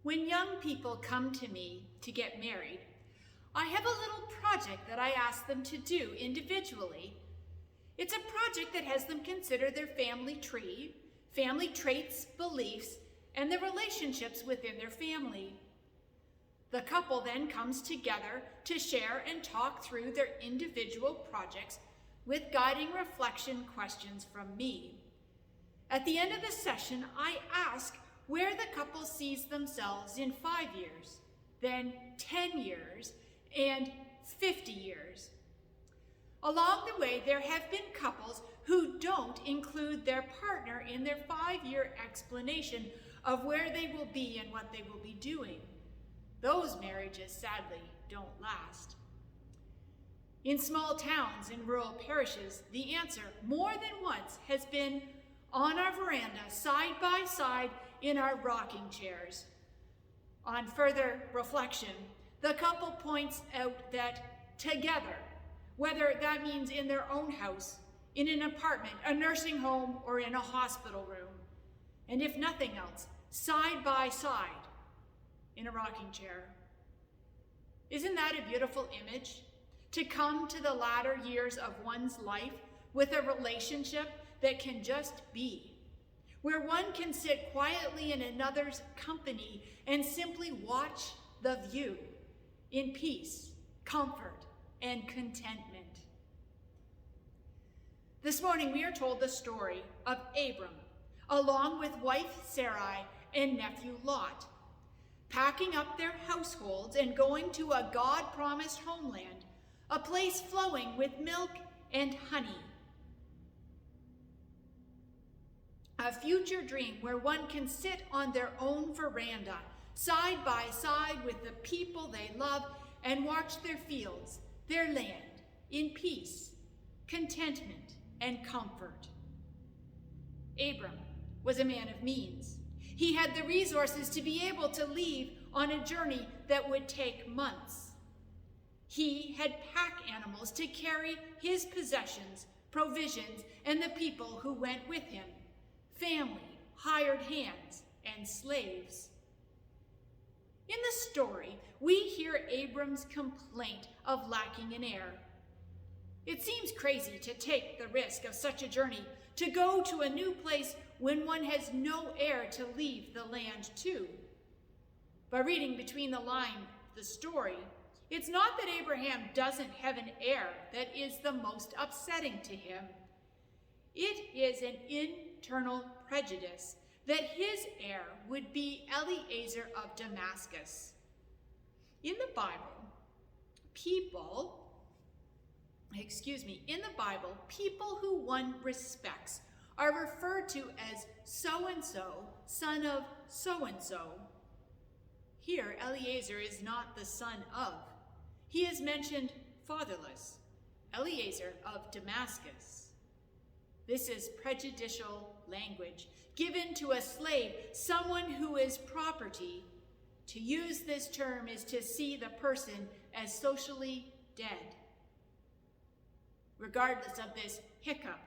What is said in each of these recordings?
When young people come to me to get married, I have a little project that I ask them to do individually. It's a project that has them consider their family tree, family traits, beliefs, and the relationships within their family. The couple then comes together to share and talk through their individual projects with guiding reflection questions from me. At the end of the session, I ask where the couple sees themselves in 5 years, then 10 years, and 50 years. Along the way, there have been couples who don't include their partner in their 5-year explanation of where they will be and what they will be doing. Those marriages, sadly, don't last. In small towns and rural parishes, the answer, more than once, has been on our veranda, side by side in our rocking chairs. On further reflection, the couple points out that together, whether that means in their own house, in an apartment, a nursing home, or in a hospital room, and if nothing else, side by side in a rocking chair. Isn't that a beautiful image? To come to the latter years of one's life with a relationship that can just be, where one can sit quietly in another's company and simply watch the view in peace, comfort, and contentment. This morning we are told the story of Abram, along with wife Sarai and nephew Lot, packing up their households and going to a God-promised homeland, a place flowing with milk and honey. A future dream where one can sit on their own veranda, side by side with the people they love, and watch their fields, their land, in peace, contentment, and comfort. Abram was a man of means. He had the resources to be able to leave on a journey that would take months. He had pack animals to carry his possessions, provisions, and the people who went with him, family, hired hands, and slaves. In the story, we hear Abram's complaint of lacking an heir. It seems crazy to take the risk of such a journey, to go to a new place when one has no heir to leave the land to. By reading between the lines of the story, it's not that Abraham doesn't have an heir that is the most upsetting to him. It is an internal prejudice that his heir would be Eliezer of Damascus. In the Bible, people who one respects are referred to as so-and-so, son of so-and-so. Here, Eliezer is not the son of. He is mentioned fatherless, Eliezer of Damascus. This is prejudicial language given to a slave, someone who is property. To use this term is to see the person as socially dead. Regardless of this hiccup,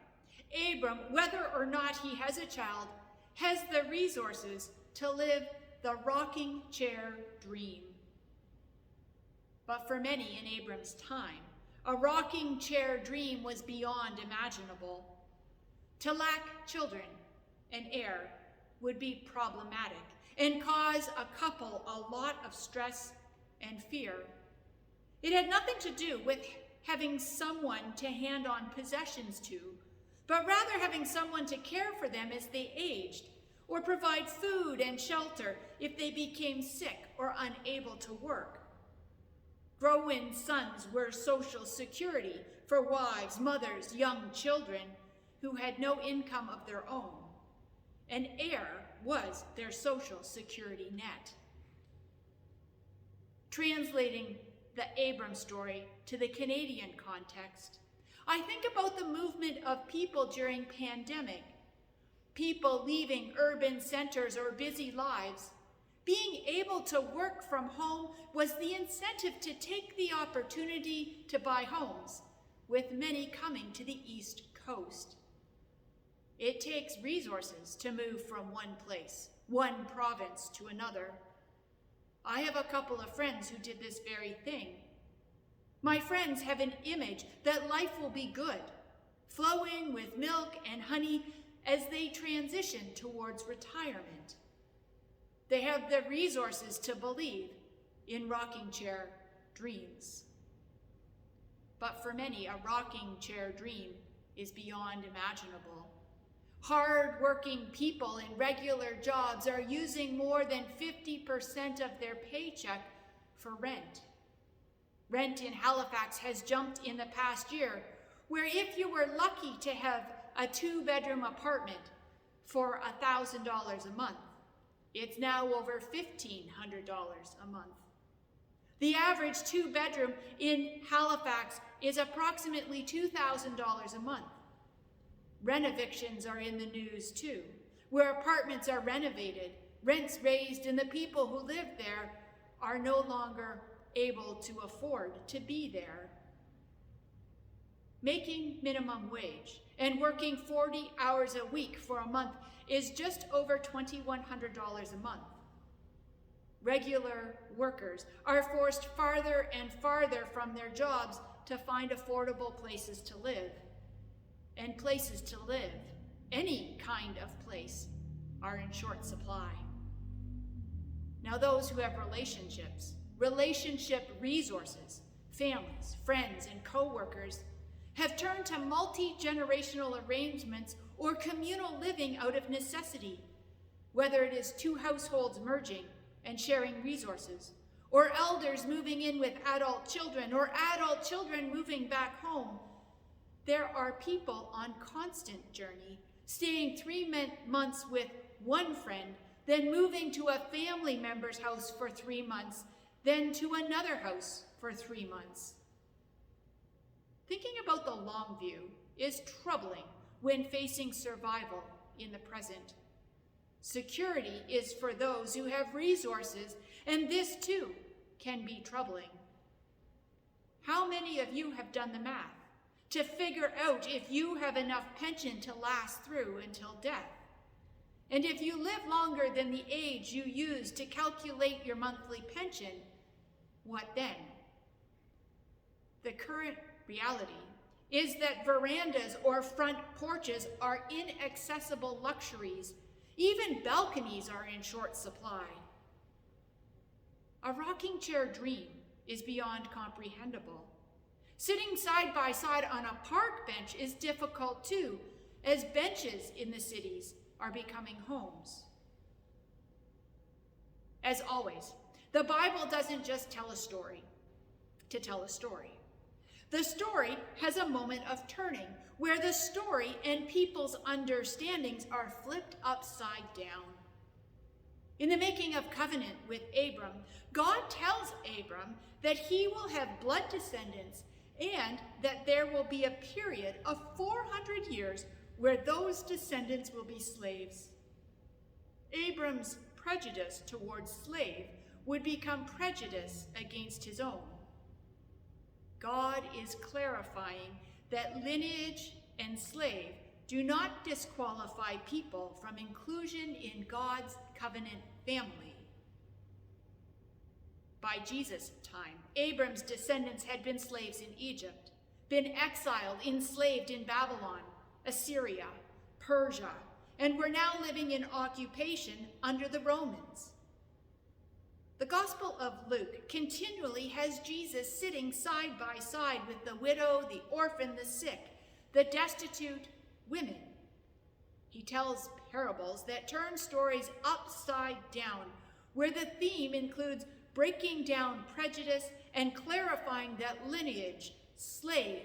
Abram, whether or not he has a child, has the resources to live the rocking chair dream. But for many in Abram's time, a rocking chair dream was beyond imaginable. To lack children and heir would be problematic and cause a couple a lot of stress and fear. It had nothing to do with having someone to hand on possessions to, but rather having someone to care for them as they aged, or provide food and shelter if they became sick or unable to work. Grown sons were social security for wives, mothers, young children who had no income of their own. An heir was their social security net. Translating the Abram story to the Canadian context, I think about the movement of people during pandemic, people leaving urban centers or busy lives. Being able to work from home was the incentive to take the opportunity to buy homes, with many coming to the East Coast. It takes resources to move from one place, one province to another. I have a couple of friends who did this very thing. My friends have an image that life will be good, flowing with milk and honey as they transition towards retirement. They have the resources to believe in rocking chair dreams. But for many, a rocking chair dream is beyond imaginable. Hard-working people in regular jobs are using more than 50% of their paycheck for rent. Rent in Halifax has jumped in the past year, where if you were lucky to have a 2-bedroom apartment for $1,000 a month, it's now over $1,500 a month. The average 2-bedroom in Halifax is approximately $2,000 a month. Rent evictions are in the news too, where apartments are renovated, rents raised, and the people who live there are no longer able to afford to be there. Making minimum wage and working 40 hours a week for a month is just over $2,100 a month. Regular workers are forced farther and farther from their jobs to find affordable places to live. And places to live, any kind of place, are in short supply. Now those who have relationships, relationship resources, families, friends, and co-workers have turned to multi-generational arrangements or communal living out of necessity, whether it is 2 households merging and sharing resources, or elders moving in with adult children, or adult children moving back home. There are people on constant journey, staying 3 months with one friend, then moving to a family member's house for 3 months, then to another house for 3 months. Thinking about the long view is troubling when facing survival in the present. Security is for those who have resources, and this too can be troubling. How many of you have done the math to figure out if you have enough pension to last through until death? And if you live longer than the age you use to calculate your monthly pension, what then? The current reality is that verandas or front porches are inaccessible luxuries. Even balconies are in short supply. A rocking chair dream is beyond comprehensible. Sitting side by side on a park bench is difficult too, as benches in the cities are becoming homes. As always, the Bible doesn't just tell a story to tell a story. The story has a moment of turning, where the story and people's understandings are flipped upside down. In the making of covenant with Abram, God tells Abram that he will have blood descendants and that there will be a period of 400 years where those descendants will be slaves. Abram's prejudice towards slave would become prejudice against his own. God is clarifying that lineage and slave do not disqualify people from inclusion in God's covenant family. By Jesus' time, Abram's descendants had been slaves in Egypt, been exiled, enslaved in Babylon, Assyria, Persia, and were now living in occupation under the Romans. The Gospel of Luke continually has Jesus sitting side by side with the widow, the orphan, the sick, the destitute, women. He tells parables that turn stories upside down, where the theme includes breaking down prejudice and clarifying that lineage, slave,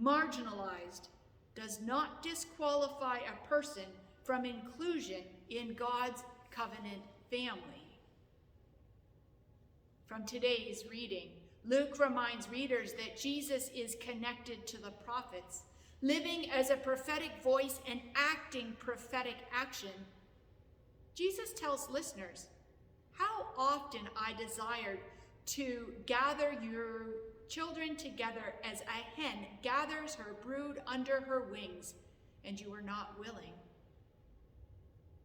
marginalized, does not disqualify a person from inclusion in God's covenant family. From today's reading, Luke reminds readers that Jesus is connected to the prophets, living as a prophetic voice and acting prophetic action. Jesus tells listeners, "How often I desired to gather your children together as a hen gathers her brood under her wings, and you were not willing."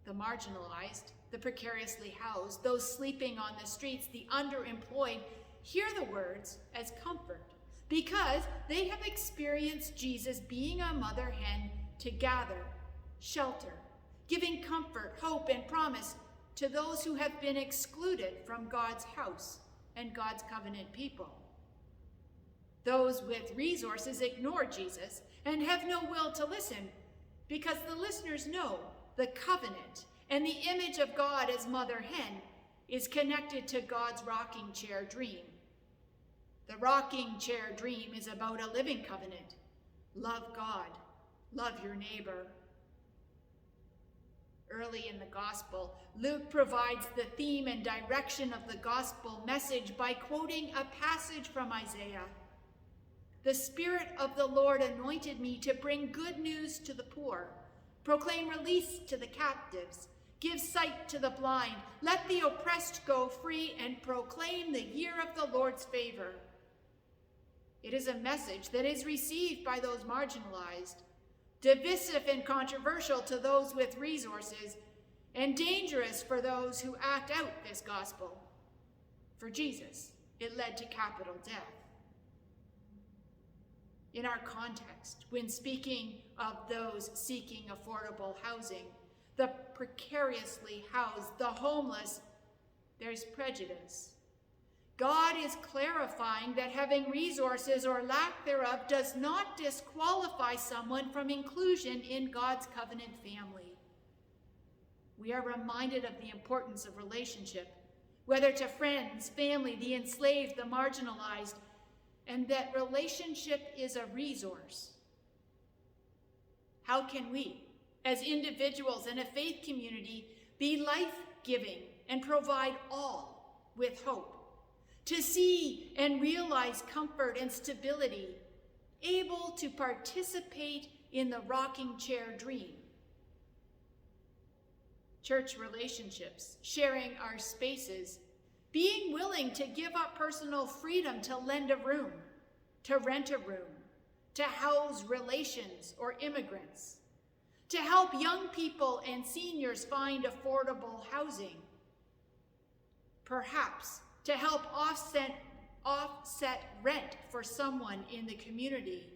the marginalized, the precariously housed, those sleeping on the streets, the underemployed, hear the words as comfort because they have experienced Jesus being a mother hen to gather, shelter, giving comfort, hope, and promise to those who have been excluded from God's house and God's covenant people. Those with resources ignore Jesus and have no will to listen because the listeners know the covenant and the image of God as mother hen is connected to God's rocking chair dream. The rocking chair dream is about a living covenant. Love God, love your neighbor. Early in the gospel, Luke provides the theme and direction of the gospel message by quoting a passage from Isaiah. The Spirit of the Lord anointed me to bring good news to the poor, proclaim release to the captives, give sight to the blind, let the oppressed go free, and proclaim the year of the Lord's favor. It is a message that is received by those marginalized, divisive and controversial to those with resources, and dangerous for those who act out this gospel. For Jesus, it led to capital death. In our context, when speaking of those seeking affordable housing, the precariously housed, the homeless, there's prejudice. God is clarifying that having resources or lack thereof does not disqualify someone from inclusion in God's covenant family. We are reminded of the importance of relationship, whether to friends, family, the enslaved, the marginalized, and that relationship is a resource. How can we, as individuals and a faith community, be life-giving and provide all with hope, to see and realize comfort and stability, able to participate in the rocking chair dream? Church relationships, sharing our spaces, being willing to give up personal freedom to lend a room, to rent a room, to house relations or immigrants, to help young people and seniors find affordable housing, perhaps to help offset rent for someone in the community,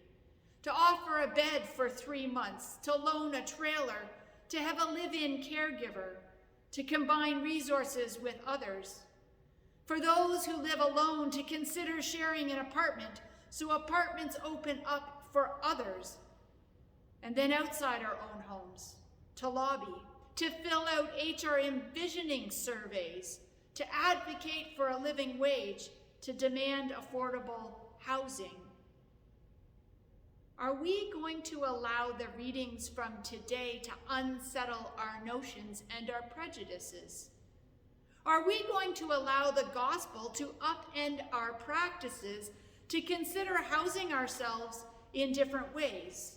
to offer a bed for 3 months, to loan a trailer, to have a live-in caregiver, to combine resources with others. For those who live alone, to consider sharing an apartment so apartments open up for others. And then outside our own homes, to lobby, to fill out HR envisioning surveys, to advocate for a living wage, to demand affordable housing. Are we going to allow the readings from today to unsettle our notions and our prejudices? Are we going to allow the gospel to upend our practices, to consider housing ourselves in different ways,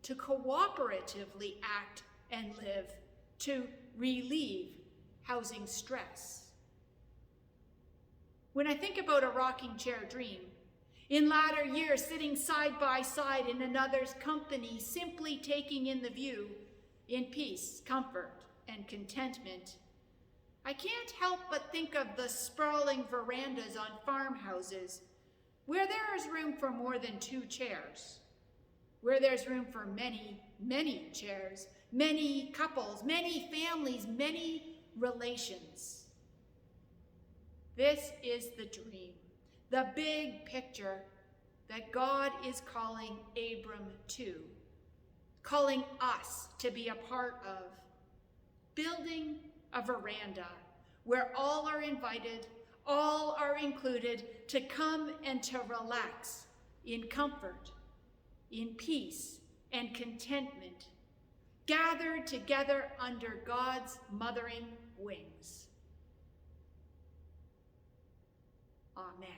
to cooperatively act and live, to relieve housing stress? When I think about a rocking chair dream, in latter years, sitting side by side in another's company, simply taking in the view in peace, comfort, and contentment, I can't help but think of the sprawling verandas on farmhouses where there is room for more than 2 chairs, where there's room for many, many chairs, many couples, many families, many relations. This is the dream, the big picture that God is calling Abram to, calling us to be a part of, building a veranda where all are invited, all are included to come and to relax in comfort, in peace and contentment, gathered together under God's mothering wings. Amen.